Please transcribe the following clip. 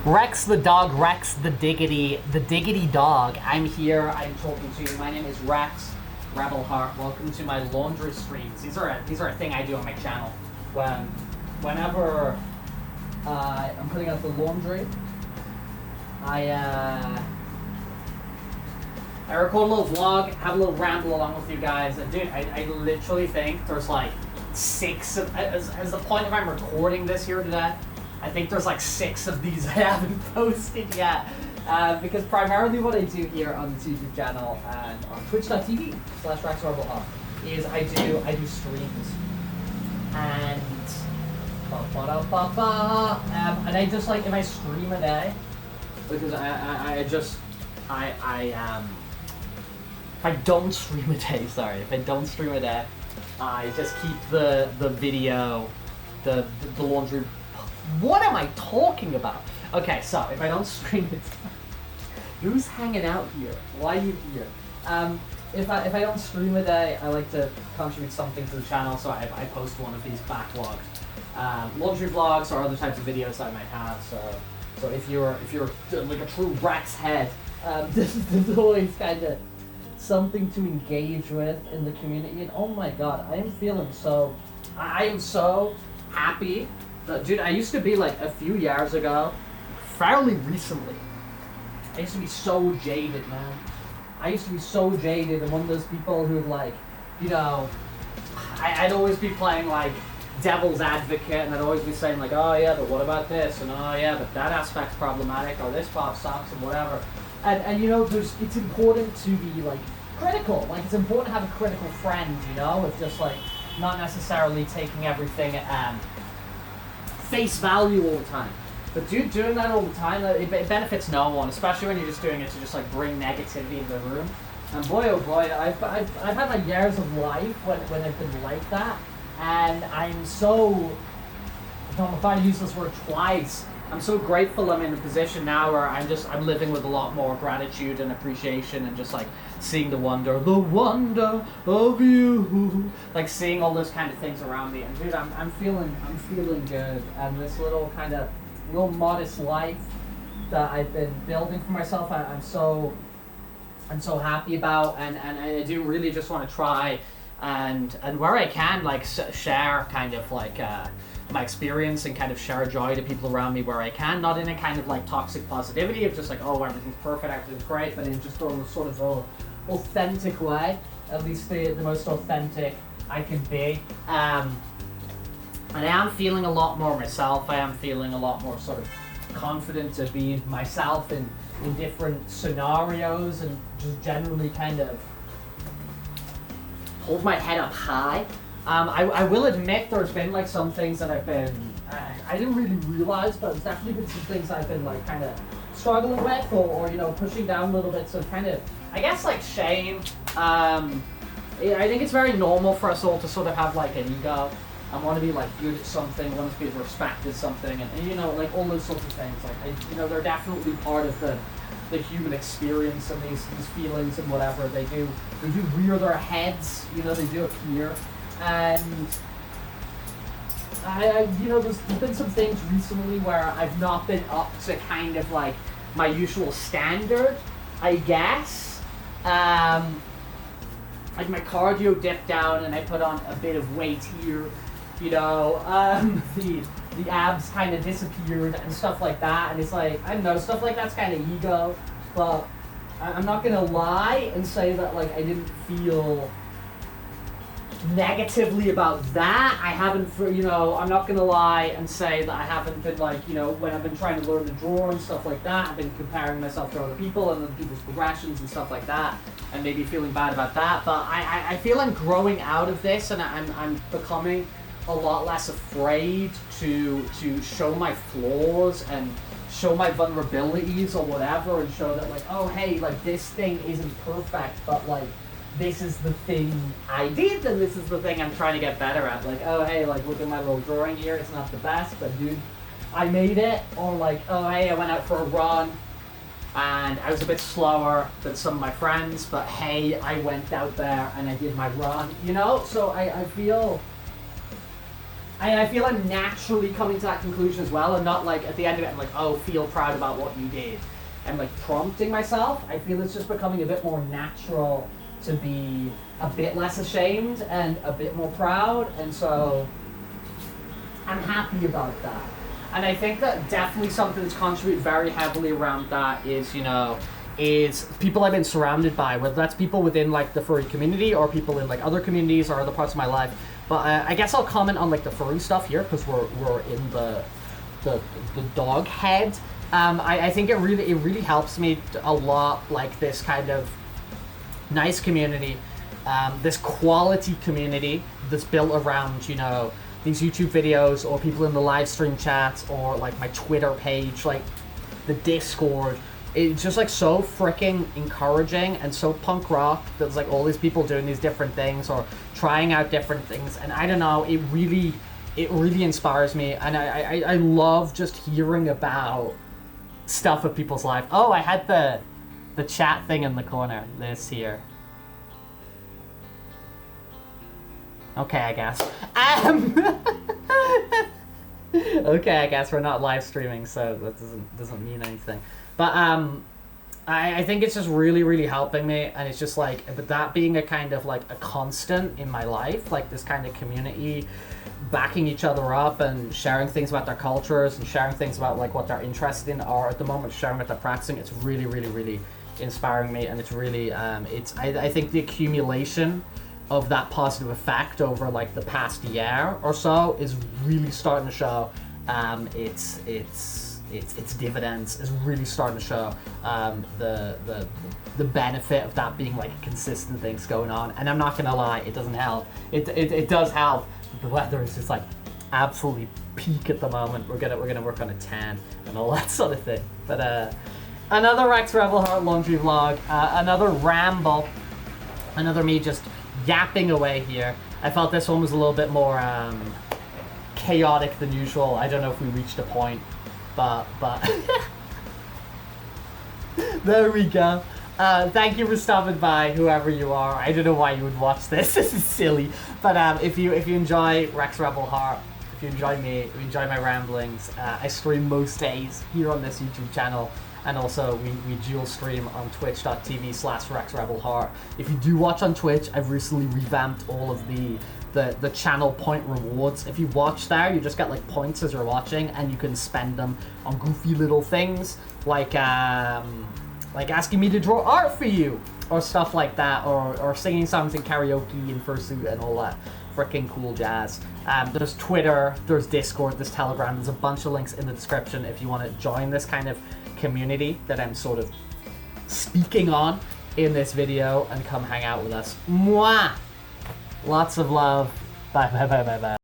Rex the dog, Rex the diggity dog. I'm here, I'm talking to you. My name is Rex Rebelheart. Welcome to my laundry streams. These are a thing I do on my channel. Whenever I'm putting out the laundry, I record a little vlog, have a little ramble along with you guys, and dude, I literally think there's like 6 of, as the point if I'm recording this here today, I think there's like 6 of these I haven't posted yet, because primarily what I do here on this YouTube channel and on twitch.tv/RexRebelHawk is I do streams, and and I just like, if I stream a day, because if I don't stream a day, if I don't stream a day, I just keep the video, the laundry. What am I talking about? Okay, so if I don't stream it, who's hanging out here? Why are you here? If I don't stream a day, I like to contribute something to the channel, so I post one of these backlogged laundry vlogs or other types of videos that I might have. So if you're like a true Rex head, this is always kind of something to engage with in the community. And oh my god, I am so happy. Dude, I used to be like a few years ago, fairly recently, I used to be so jaded, man. I used to be so jaded, and one of those people who would like, I'd always be playing like devil's advocate, and I'd always be saying like, oh yeah, but what about this, and oh yeah, but that aspect's problematic, or this part sucks, and whatever. And it's important to be like critical. Like, it's important to have a critical friend, of just like not necessarily taking everything face value all the time. But dude, doing that all the time, it benefits no one, especially when you're just doing it to just like bring negativity into the room. And boy, oh boy, I've had my years of life when I've been like that, and I'm about to use this word twice. I'm so grateful I'm in a position now where I'm living with a lot more gratitude and appreciation, and just like seeing the wonder of you, like seeing all those kind of things around me. And dude, I'm feeling good, and this little modest life that I've been building for myself, I'm so happy about, and I do really just want to try and where I can like share kind of like my experience and kind of share joy to people around me where I can, not in a kind of like toxic positivity of just like, oh, everything's perfect, everything's great, but in just a sort of a authentic way, at least the most authentic I can be. And I am feeling a lot more myself. I am feeling a lot more sort of confident to be myself in different scenarios, and just generally kind of hold my head up high. I will admit there's been like some things that I've been, I didn't really realize, but there's definitely been some things I've been like kind of struggling with, or pushing down a little bit. So kind of, I guess, like shame. I think it's very normal for us all to sort of have like an ego. I want to be like good at something, want to be respected something, and like all those sorts of things. Like they're definitely part of the human experience, and these feelings and whatever. They do rear their heads. They do appear. And there's been some things recently where I've not been up to kind of like my usual standard, I guess. Like my cardio dipped down, and I put on a bit of weight here. The abs kind of disappeared and stuff like that. And it's like, I don't know, stuff like that's kind of ego. But I'm not gonna lie and say that like I didn't feel negatively about that. I haven't, I'm not gonna lie and say that I haven't been like, when I've been trying to learn to draw and stuff like that, I've been comparing myself to other people and other people's progressions and stuff like that, and maybe feeling bad about that. But I feel I'm growing out of this, and I'm becoming a lot less afraid to show my flaws and show my vulnerabilities or whatever, and show that like, oh hey, like this thing isn't perfect, but like this is the thing I did, and this is the thing I'm trying to get better at. Like, oh hey, like look at my little drawing here, it's not the best, but dude, I made it. Or like, oh hey, I went out for a run and I was a bit slower than some of my friends, but hey, I went out there and I did my run, So I feel I feel I'm naturally coming to that conclusion as well, and not like at the end of it I'm like, oh, feel proud about what you did. I'm like prompting myself. I feel it's just becoming a bit more natural to be a bit less ashamed and a bit more proud, and so I'm happy about that. And I think that definitely something that's contributed very heavily around that is, you know, is people I've been surrounded by, whether that's people within like the furry community or people in like other communities or other parts of my life. But I guess I'll comment on like the furry stuff here because we're in the dog head. I think it really helps me a lot, like this kind of nice community, this quality community that's built around, you know, these YouTube videos or people in the live stream chats or like my Twitter page, like the Discord. It's just like so freaking encouraging and so punk rock. There's like all these people doing these different things or trying out different things, and I don't know, it really inspires me, and I love just hearing about stuff of people's life. Oh, I had the chat thing in the corner. This here. Okay, I guess. Okay, I guess we're not live streaming, so that doesn't mean anything. But I think it's just really helping me, and it's just like, but that being a kind of like a constant in my life, like this kind of community backing each other up and sharing things about their cultures and sharing things about like what they're interested in or at the moment sharing what they're practicing. It's really inspiring me, and it's really I think the accumulation of that positive effect over like the past year or so is really starting to show. Its dividends is really starting to show. The benefit of that being like consistent things going on, and I'm not gonna lie, it doesn't help. It does help. The weather is just like absolutely peak at the moment. We're gonna work on a tan and all that sort of thing. But another Rex Rebel Heart laundry vlog, another ramble, another me just yapping away here. I felt this one was a little bit more chaotic than usual. I don't know if we reached a point, but there we go. Thank you for stopping by, whoever you are. I don't know why you would watch this. This is silly. But if you enjoy Rex Rebel Heart, if you enjoy me, if you enjoy my ramblings, I stream most days here on this YouTube channel. And also, we dual stream on twitch.tv/RexRebelHeart. If you do watch on Twitch, I've recently revamped all of the channel point rewards. If you watch there, you just get like points as you're watching, and you can spend them on goofy little things like asking me to draw art for you or stuff like that, or singing songs in karaoke in fursuit and all that freaking cool jazz. There's Twitter, there's Discord, there's Telegram. There's a bunch of links in the description if you want to join this kind of community that I'm sort of speaking on in this video and come hang out with us. Mwah! Lots of love. Bye.